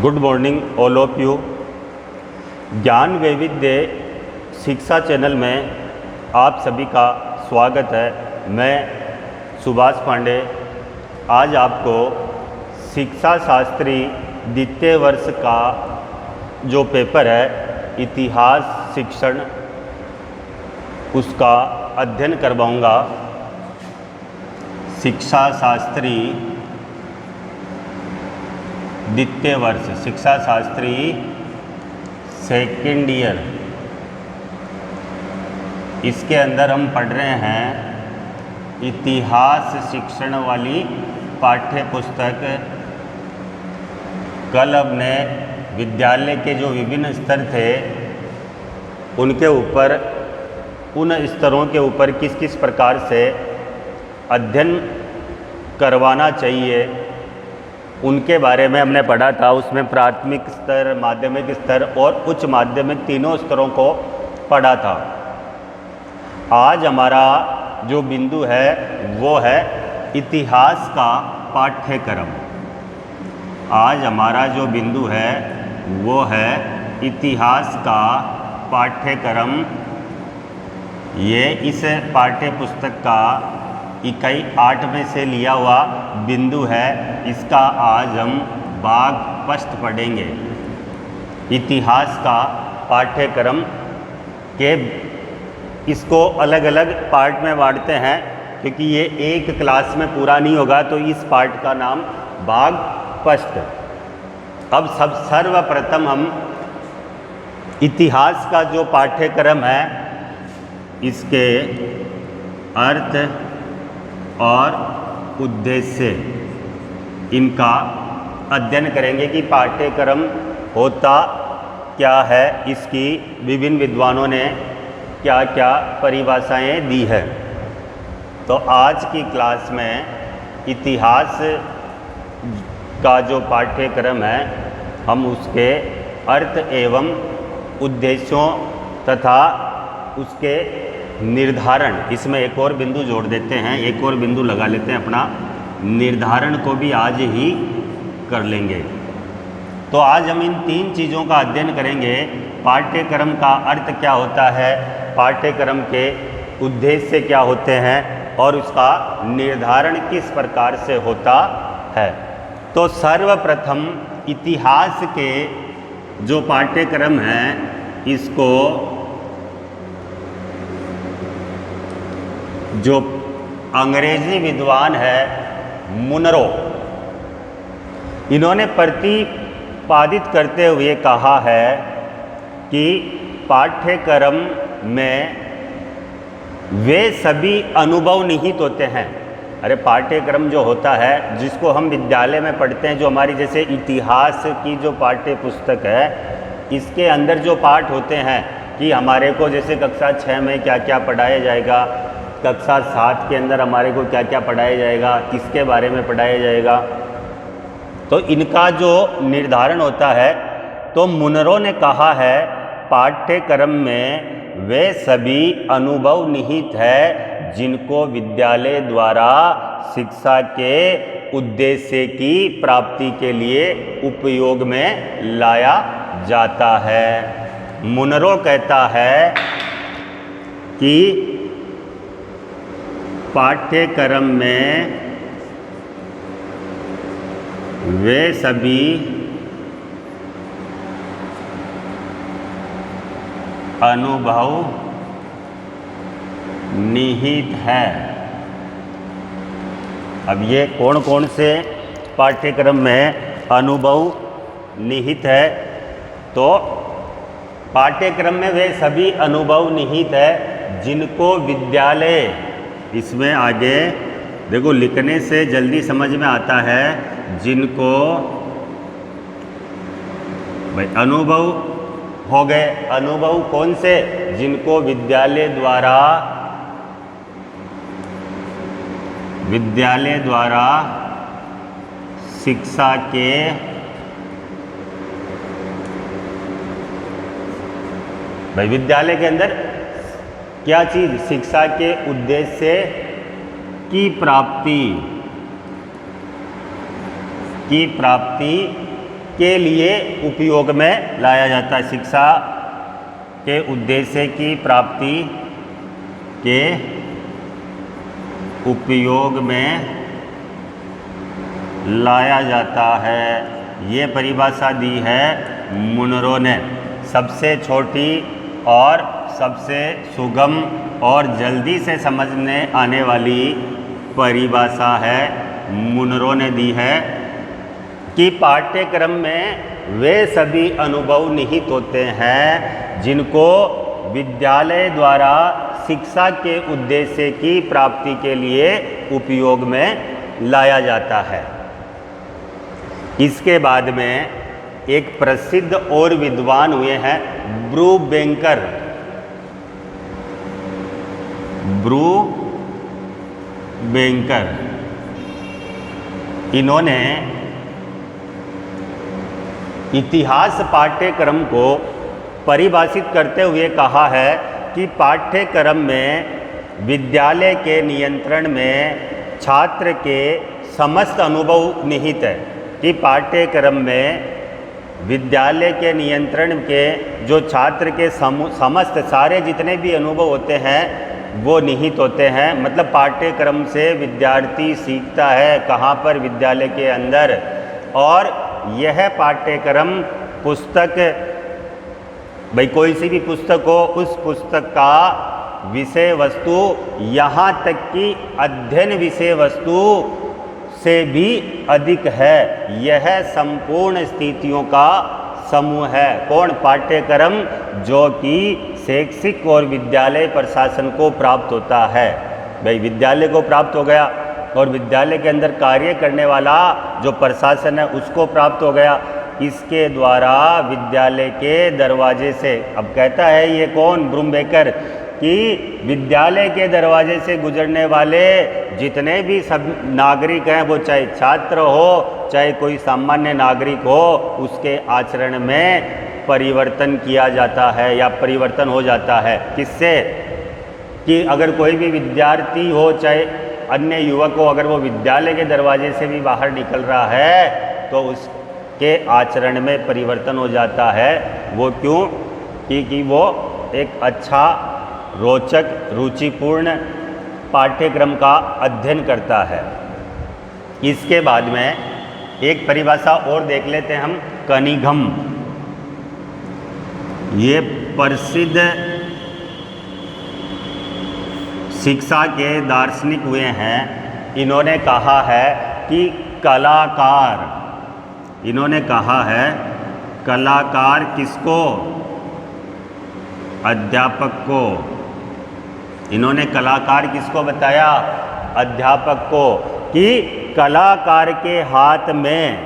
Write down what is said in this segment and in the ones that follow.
Good morning all of you. ज्ञान वैविध्य शिक्षा चैनल में आप सभी का स्वागत है। मैं सुभाष पांडे आज आपको शिक्षा शास्त्री द्वितीय वर्ष का जो पेपर है इतिहास शिक्षण उसका अध्ययन करवाऊंगा। शिक्षा शास्त्री द्वितीय वर्ष, शिक्षा शास्त्री सेकेंड ईयर, इसके अंदर हम पढ़ रहे हैं इतिहास शिक्षण वाली पाठ्य पुस्तक। कल हमने विद्यालय के जो विभिन्न स्तर थे उनके ऊपर, उन स्तरों के ऊपर किस किस प्रकार से अध्ययन करवाना चाहिए उनके बारे में हमने पढ़ा था। उसमें प्राथमिक स्तर, माध्यमिक स्तर और उच्च माध्यमिक तीनों स्तरों को पढ़ा था। आज हमारा जो बिंदु है वो है इतिहास का पाठ्यक्रम। आज हमारा जो बिंदु है वो है इतिहास का पाठ्यक्रम। ये इस पाठ्य पुस्तक का इकाई 8 में से लिया हुआ बिंदु है। इसका आज हम भाग फर्स्ट पढ़ेंगे। इतिहास का पाठ्यक्रम के इसको अलग अलग पार्ट में बांटते हैं क्योंकि ये एक क्लास में पूरा नहीं होगा, तो इस पार्ट का नाम भाग फर्स्ट। अब सर्वप्रथम हम इतिहास का जो पाठ्यक्रम है इसके अर्थ और उद्देश्य इनका अध्ययन करेंगे कि पाठ्यक्रम होता क्या है, इसकी विभिन्न विद्वानों ने क्या क्या परिभाषाएं दी है। तो आज की क्लास में इतिहास का जो पाठ्यक्रम है हम उसके अर्थ एवं उद्देश्यों तथा उसके निर्धारण, इसमें एक और बिंदु जोड़ देते हैं, एक और बिंदु लगा लेते हैं, अपना निर्धारण को भी आज ही कर लेंगे। तो आज हम इन तीन चीज़ों का अध्ययन करेंगे। पाठ्यक्रम का अर्थ क्या होता है, पाठ्यक्रम के उद्देश्य क्या होते हैं और उसका निर्धारण किस प्रकार से होता है। तो सर्वप्रथम इतिहास के जो पाठ्यक्रम हैं इसको जो अंग्रेजी विद्वान है मुनरो, इन्होंने प्रतिपादित करते हुए कहा है कि पाठ्यक्रम में वे सभी अनुभव निहित होते हैं। अरे पाठ्यक्रम जो होता है जिसको हम विद्यालय में पढ़ते हैं, जो हमारी जैसे इतिहास की जो पाठ्य पुस्तक है इसके अंदर जो पाठ होते हैं कि हमारे को जैसे कक्षा 6 में क्या क्या पढ़ाया जाएगा, कक्षा 7 के अंदर हमारे को क्या क्या पढ़ाया जाएगा, किसके बारे में पढ़ाया जाएगा, तो इनका जो निर्धारण होता है तो मुनरो ने कहा है पाठ्यक्रम में वे सभी अनुभव निहित है जिनको विद्यालय द्वारा शिक्षा के उद्देश्य की प्राप्ति के लिए उपयोग में लाया जाता है। मुनरो कहता है कि पाठ्यक्रम में वे सभी अनुभव निहित है। अब ये कौन कौन से पाठ्यक्रम में अनुभव निहित है, तो पाठ्यक्रम में वे सभी अनुभव निहित है जिनको विद्यालय, इसमें आगे देखो लिखने से जल्दी समझ में आता है, जिनको भाई अनुभव हो गए। अनुभव कौन से, जिनको विद्यालय द्वारा शिक्षा के भाई विद्यालय के अंदर क्या चीज़, शिक्षा के उद्देश्य की प्राप्ति के लिए उपयोग में लाया जाता है। शिक्षा के उद्देश्य की प्राप्ति के उपयोग में लाया जाता है। ये परिभाषा दी है मुनरो ने। सबसे छोटी और सबसे सुगम और जल्दी से समझने आने वाली परिभाषा है मुनरो ने दी है कि पाठ्यक्रम में वे सभी अनुभव निहित होते हैं जिनको विद्यालय द्वारा शिक्षा के उद्देश्य की प्राप्ति के लिए उपयोग में लाया जाता है। इसके बाद में एक प्रसिद्ध और विद्वान हुए हैं ब्रूबेंकर। इन्होंने इतिहास पाठ्यक्रम को परिभाषित करते हुए कहा है कि पाठ्यक्रम में विद्यालय के नियंत्रण में छात्र के समस्त अनुभव निहित है। कि पाठ्यक्रम में विद्यालय के नियंत्रण के जो छात्र के समस्त सारे जितने भी अनुभव होते हैं वो निहित होते हैं। मतलब पाठ्यक्रम से विद्यार्थी सीखता है कहाँ पर, विद्यालय के अंदर। और यह पाठ्यक्रम पुस्तक, भाई कोई सी भी पुस्तक हो, उस पुस्तक का विषय वस्तु यहाँ तक कि अध्ययन विषय वस्तु से भी अधिक है। यह संपूर्ण स्थितियों का समूह है। कौन? पाठ्यक्रम, जो कि शैक्षिक और विद्यालय प्रशासन को प्राप्त होता है। भाई विद्यालय को प्राप्त हो गया और विद्यालय के अंदर कार्य करने वाला जो प्रशासन है उसको प्राप्त हो गया। इसके द्वारा विद्यालय के दरवाजे से, अब कहता है ये कौन? ब्रूमबेकर, कि विद्यालय के दरवाजे से गुजरने वाले जितने भी सब नागरिक हैं, वो चाहे छात्र हो चाहे कोई सामान्य नागरिक हो, उसके आचरण में परिवर्तन किया जाता है या परिवर्तन हो जाता है। किससे? कि अगर कोई भी विद्यार्थी हो चाहे अन्य युवक हो, अगर वो विद्यालय के दरवाजे से भी बाहर निकल रहा है तो उसके आचरण में परिवर्तन हो जाता है। वो क्यों? क्योंकि वो एक अच्छा, रोचक, रुचिपूर्ण पाठ्यक्रम का अध्ययन करता है। इसके बाद में एक परिभाषा और देख लेते हैं हम, कनिघम। ये प्रसिद्ध शिक्षा के दार्शनिक हुए हैं। इन्होंने कहा है कि कलाकार, इन्होंने कहा है कलाकार किसको? अध्यापक को। इन्होंने कलाकार किसको बताया? अध्यापक को। कि कलाकार के हाथ में,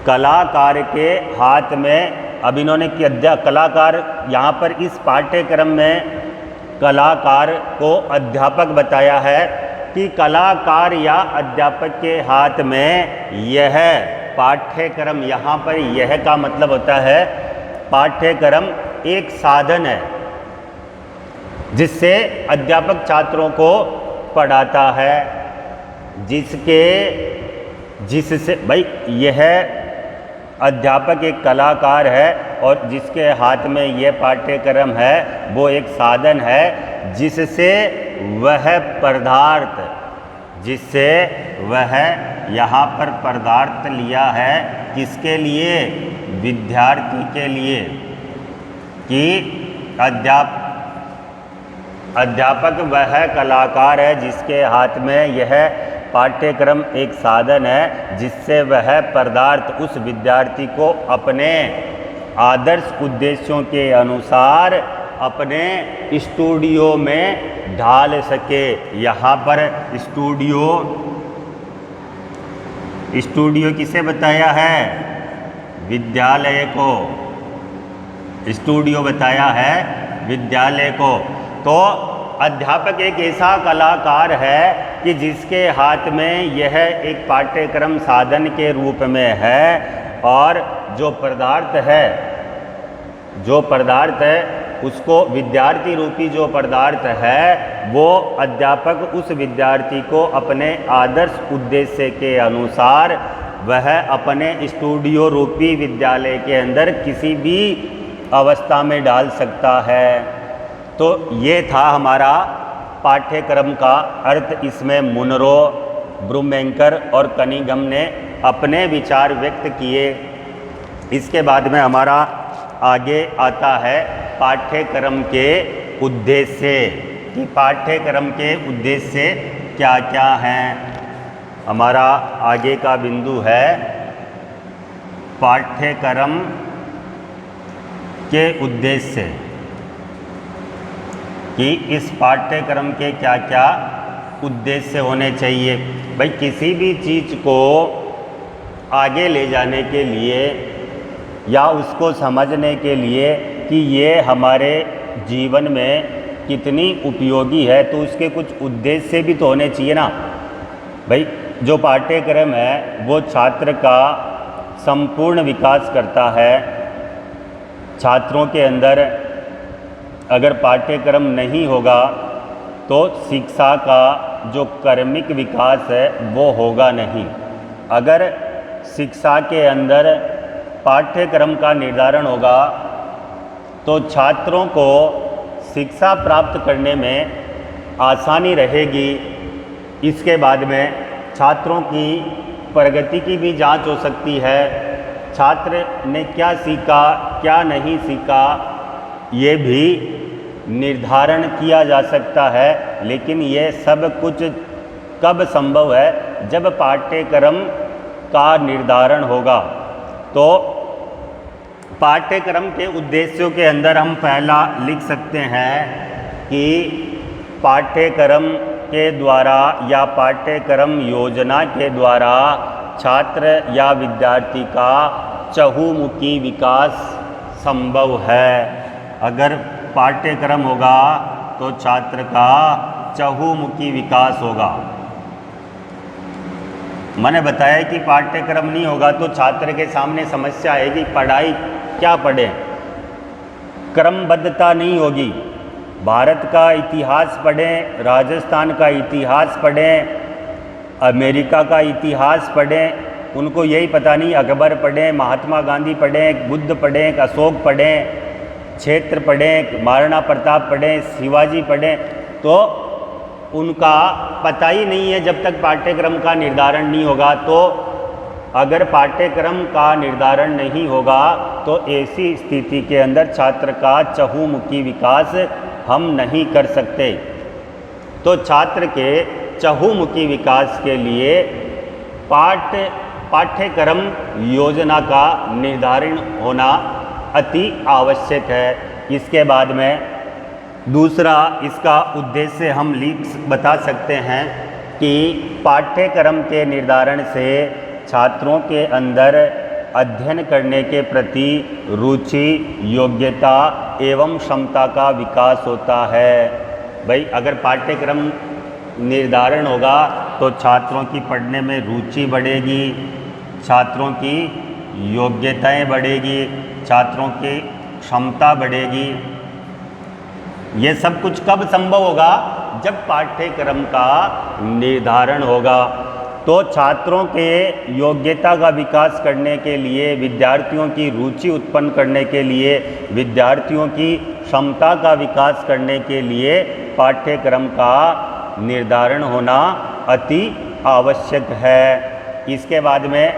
कलाकार के हाथ में, अब इन्होंने कलाकार, यहाँ पर इस पाठ्यक्रम में कलाकार को अध्यापक बताया है कि कलाकार या अध्यापक के हाथ में यह पाठ्यक्रम, यहाँ पर यह का मतलब होता है पाठ्यक्रम एक साधन है जिससे अध्यापक छात्रों को पढ़ाता है, जिससे भाई यह अध्यापक एक कलाकार है और जिसके हाथ में यह पाठ्यक्रम है वो एक साधन है जिससे वह पदार्थ, जिससे वह यहाँ पर पदार्थ लिया है किसके लिए? विद्यार्थी के लिए। कि अध्यापक वह कलाकार है जिसके हाथ में यह पाठ्यक्रम एक साधन है जिससे वह पदार्थ उस विद्यार्थी को अपने आदर्श उद्देश्यों के अनुसार अपने स्टूडियो में ढाल सके। यहाँ पर स्टूडियो किसे बताया है? विद्यालय को। स्टूडियो बताया है विद्यालय को। तो अध्यापक एक ऐसा कलाकार है कि जिसके हाथ में यह एक पाठ्यक्रम साधन के रूप में है और जो पदार्थ है उसको विद्यार्थी रूपी जो पदार्थ है वो अध्यापक उस विद्यार्थी को अपने आदर्श उद्देश्य के अनुसार वह अपने स्टूडियो रूपी विद्यालय के अंदर किसी भी अवस्था में डाल सकता है। तो ये था हमारा पाठ्यक्रम का अर्थ। इसमें मुनरो, ब्रूमबैंकर और कनिंघम ने अपने विचार व्यक्त किए। इसके बाद में हमारा आगे आता है पाठ्यक्रम के उद्देश्य, कि पाठ्यक्रम के उद्देश्य क्या क्या हैं। हमारा आगे का बिंदु है पाठ्यक्रम के उद्देश्य, कि इस पाठ्यक्रम के क्या क्या उद्देश्य होने चाहिए। भाई किसी भी चीज़ को आगे ले जाने के लिए या उसको समझने के लिए कि ये हमारे जीवन में कितनी उपयोगी है, तो उसके कुछ उद्देश्य भी तो होने चाहिए ना। भाई जो पाठ्यक्रम है वो छात्र का संपूर्ण विकास करता है। छात्रों के अंदर अगर पाठ्यक्रम नहीं होगा तो शिक्षा का जो कर्मिक विकास है वो होगा नहीं। अगर शिक्षा के अंदर पाठ्यक्रम का निर्धारण होगा तो छात्रों को शिक्षा प्राप्त करने में आसानी रहेगी। इसके बाद में छात्रों की प्रगति की भी जांच हो सकती है। छात्र ने क्या सीखा, क्या नहीं सीखा, ये भी निर्धारण किया जा सकता है। लेकिन ये सब कुछ कब संभव है, जब पाठ्यक्रम का निर्धारण होगा। तो पाठ्यक्रम के उद्देश्यों के अंदर हम पहला लिख सकते हैं कि पाठ्यक्रम के द्वारा या पाठ्यक्रम योजना के द्वारा छात्र या विद्यार्थी का चहुमुखी विकास संभव है। अगर पाठ्यक्रम होगा तो छात्र का चहुमुखी विकास होगा। मैंने बताया कि पाठ्यक्रम नहीं होगा तो छात्र के सामने समस्या आएगी, पढ़ाई क्या पढ़ें, क्रमबद्धता नहीं होगी। भारत का इतिहास पढ़ें, राजस्थान का इतिहास पढ़ें, अमेरिका का इतिहास पढ़ें, उनको यही पता नहीं। अकबर पढ़ें, महात्मा गांधी पढ़ें, बुद्ध पढ़ें, अशोक पढ़ें, क्षेत्र पढ़ें, महाराणा प्रताप पढ़ें, शिवाजी पढ़ें, तो उनका पता ही नहीं है जब तक पाठ्यक्रम का निर्धारण नहीं होगा। तो अगर पाठ्यक्रम का निर्धारण नहीं होगा तो ऐसी स्थिति के अंदर छात्र का चहुमुखी विकास हम नहीं कर सकते। तो छात्र के चहुमुखी विकास के लिए पाठ्यक्रम योजना का निर्धारण होना अति आवश्यक है। इसके बाद में दूसरा इसका उद्देश्य हम बता सकते हैं कि पाठ्यक्रम के निर्धारण से छात्रों के अंदर अध्ययन करने के प्रति रुचि, योग्यता एवं क्षमता का विकास होता है। भाई अगर पाठ्यक्रम निर्धारण होगा तो छात्रों की पढ़ने में रुचि बढ़ेगी, छात्रों की योग्यताएं बढ़ेगी, छात्रों की क्षमता बढ़ेगी। ये सब कुछ कब संभव होगा, जब पाठ्यक्रम का निर्धारण होगा। तो छात्रों के योग्यता का विकास करने के लिए, विद्यार्थियों की रुचि उत्पन्न करने के लिए, विद्यार्थियों की क्षमता का विकास करने के लिए पाठ्यक्रम का निर्धारण होना अति आवश्यक है। इसके बाद में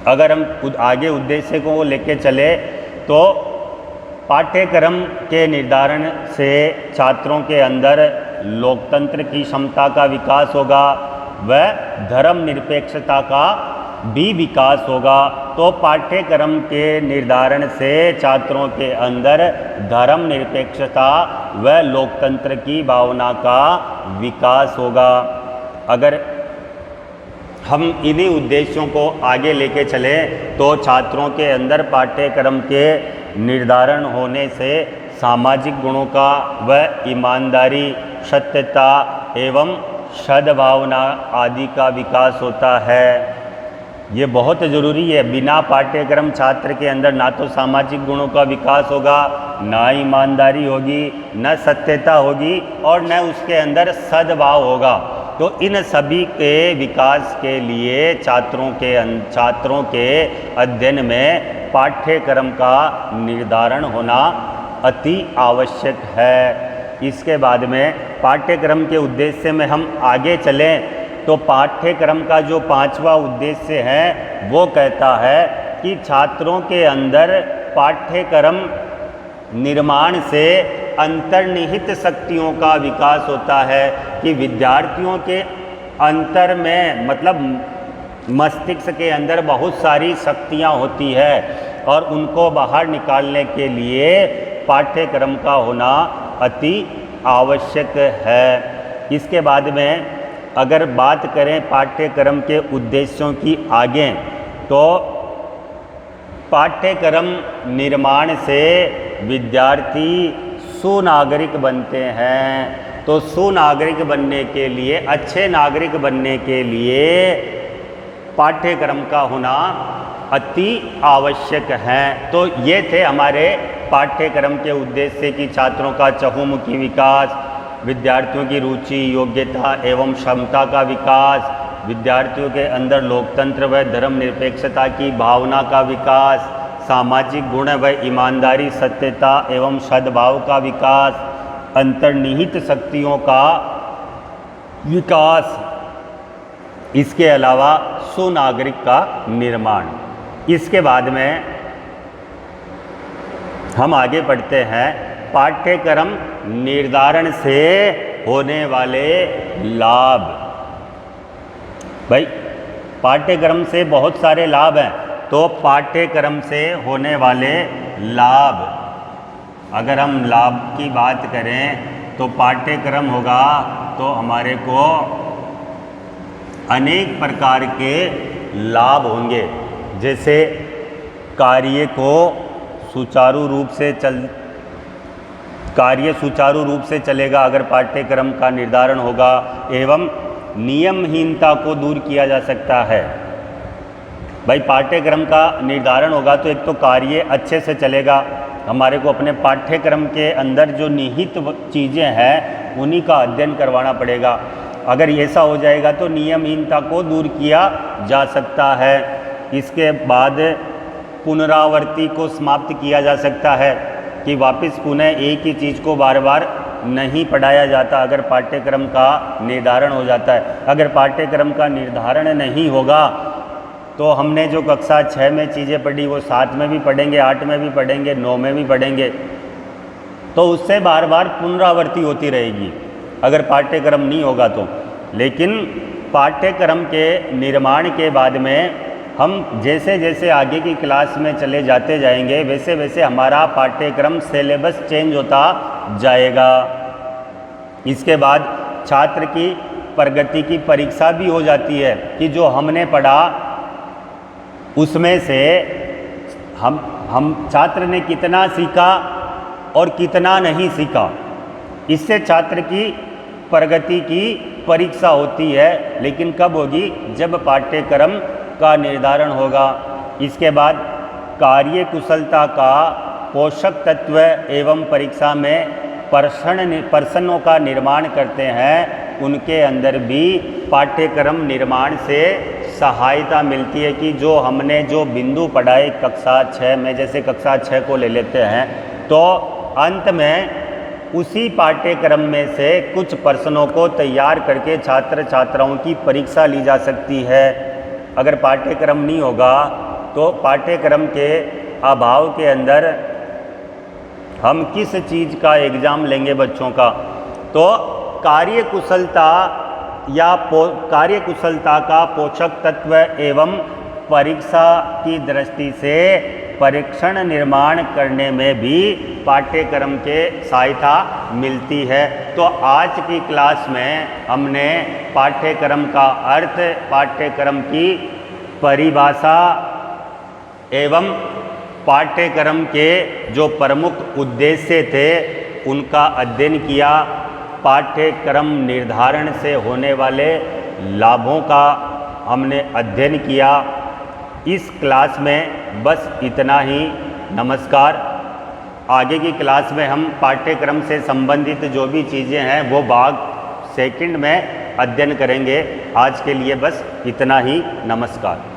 अगर हम आगे उद्देश्य को लेके चले तो पाठ्यक्रम के निर्धारण से छात्रों के अंदर लोकतंत्र की क्षमता का विकास होगा व धर्मनिरपेक्षता का भी विकास होगा। तो पाठ्यक्रम के निर्धारण से छात्रों के अंदर धर्मनिरपेक्षता व लोकतंत्र की भावना का विकास होगा। अगर हम इन्हीं उद्देश्यों को आगे लेके चलें तो छात्रों के अंदर पाठ्यक्रम के निर्धारण होने से सामाजिक गुणों का व ईमानदारी, सत्यता एवं सद्भावना आदि का विकास होता है। ये बहुत ज़रूरी है। बिना पाठ्यक्रम छात्र के अंदर ना तो सामाजिक गुणों का विकास होगा, ना ईमानदारी होगी, न सत्यता होगी और न उसके अंदर सद्भाव होगा। तो इन सभी के विकास के लिए छात्रों के अध्ययन में पाठ्यक्रम का निर्धारण होना अति आवश्यक है। इसके बाद में पाठ्यक्रम के उद्देश्य में हम आगे चलें तो पाठ्यक्रम का जो 5वां उद्देश्य है वो कहता है कि छात्रों के अंदर पाठ्यक्रम निर्माण से अंतर्निहित शक्तियों का विकास होता है, कि विद्यार्थियों के अंतर में मतलब मस्तिष्क के अंदर बहुत सारी शक्तियाँ होती है और उनको बाहर निकालने के लिए पाठ्यक्रम का होना अति आवश्यक है। इसके बाद में अगर बात करें पाठ्यक्रम के उद्देश्यों की आगे, तो पाठ्यक्रम निर्माण से विद्यार्थी सुनागरिक बनते हैं। तो सुनागरिक बनने के लिए, अच्छे नागरिक बनने के लिए पाठ्यक्रम का होना अति आवश्यक है। तो ये थे हमारे पाठ्यक्रम के उद्देश्य कि छात्रों का चहुमुखी विकास, विद्यार्थियों की रुचि, योग्यता एवं क्षमता का विकास, विद्यार्थियों के अंदर लोकतंत्र व धर्मनिरपेक्षता की भावना का विकास, सामाजिक गुण व ईमानदारी, सत्यता एवं सद्भाव का विकास, अंतर्निहित शक्तियों का विकास, इसके अलावा सुनागरिक का निर्माण। इसके बाद में हम आगे बढ़ते हैं पाठ्यक्रम निर्धारण से होने वाले लाभ। भाई पाठ्यक्रम से बहुत सारे लाभ हैं, तो पाठ्यक्रम से होने वाले लाभ, अगर हम लाभ की बात करें तो पाठ्यक्रम होगा तो हमारे को अनेक प्रकार के लाभ होंगे। जैसे कार्य सुचारू रूप से चलेगा अगर पाठ्यक्रम का निर्धारण होगा, एवं नियमहीनता को दूर किया जा सकता है। भाई पाठ्यक्रम का निर्धारण होगा तो एक तो कार्य अच्छे से चलेगा, हमारे को अपने पाठ्यक्रम के अंदर जो निहित चीज़ें हैं उन्हीं का अध्ययन करवाना पड़ेगा। अगर ऐसा हो जाएगा तो नियमहीनता को दूर किया जा सकता है। इसके बाद पुनरावृत्ति को समाप्त किया जा सकता है कि वापस पुनः एक ही चीज़ को बार बार नहीं पढ़ाया जाता अगर पाठ्यक्रम का निर्धारण हो जाता है। अगर पाठ्यक्रम का निर्धारण नहीं होगा तो हमने जो कक्षा 6 में चीज़ें पढ़ी वो 7 में भी पढ़ेंगे, 8 में भी पढ़ेंगे, 9 में भी पढ़ेंगे, तो उससे बार बार पुनरावृत्ति होती रहेगी अगर पाठ्यक्रम नहीं होगा तो। लेकिन पाठ्यक्रम के निर्माण के बाद में हम जैसे जैसे आगे की क्लास में चले जाते जाएंगे वैसे वैसे हमारा पाठ्यक्रम सिलेबस चेंज होता जाएगा। इसके बाद छात्र की प्रगति की परीक्षा भी हो जाती है कि जो हमने पढ़ा उसमें से हम छात्र ने कितना सीखा और कितना नहीं सीखा। इससे छात्र की प्रगति की परीक्षा होती है, लेकिन कब होगी? जब पाठ्यक्रम का निर्धारण होगा। इसके बाद कार्य कुशलता का पोषक तत्व एवं परीक्षा में प्रश्नों का निर्माण करते हैं, उनके अंदर भी पाठ्यक्रम निर्माण से सहायता मिलती है कि जो हमने जो बिंदु पढ़ाए कक्षा 6 में, जैसे कक्षा 6 को ले लेते हैं तो अंत में उसी पाठ्यक्रम में से कुछ प्रश्नों को तैयार करके छात्र छात्राओं की परीक्षा ली जा सकती है। अगर पाठ्यक्रम नहीं होगा तो पाठ्यक्रम के अभाव के अंदर हम किस चीज़ का एग्ज़ाम लेंगे बच्चों का? तो कार्यकुशलता का पोषक तत्व एवं परीक्षा की दृष्टि से परीक्षण निर्माण करने में भी पाठ्यक्रम के सहायता मिलती है। तो आज की क्लास में हमने पाठ्यक्रम का अर्थ, पाठ्यक्रम की परिभाषा एवं पाठ्यक्रम के जो प्रमुख उद्देश्य थे उनका अध्ययन किया। पाठ्यक्रम निर्धारण से होने वाले लाभों का हमने अध्ययन किया। इस क्लास में बस इतना ही। नमस्कार। आगे की क्लास में हम पाठ्यक्रम से संबंधित जो भी चीज़ें हैं वो भाग 2 में अध्ययन करेंगे। आज के लिए बस इतना ही। नमस्कार।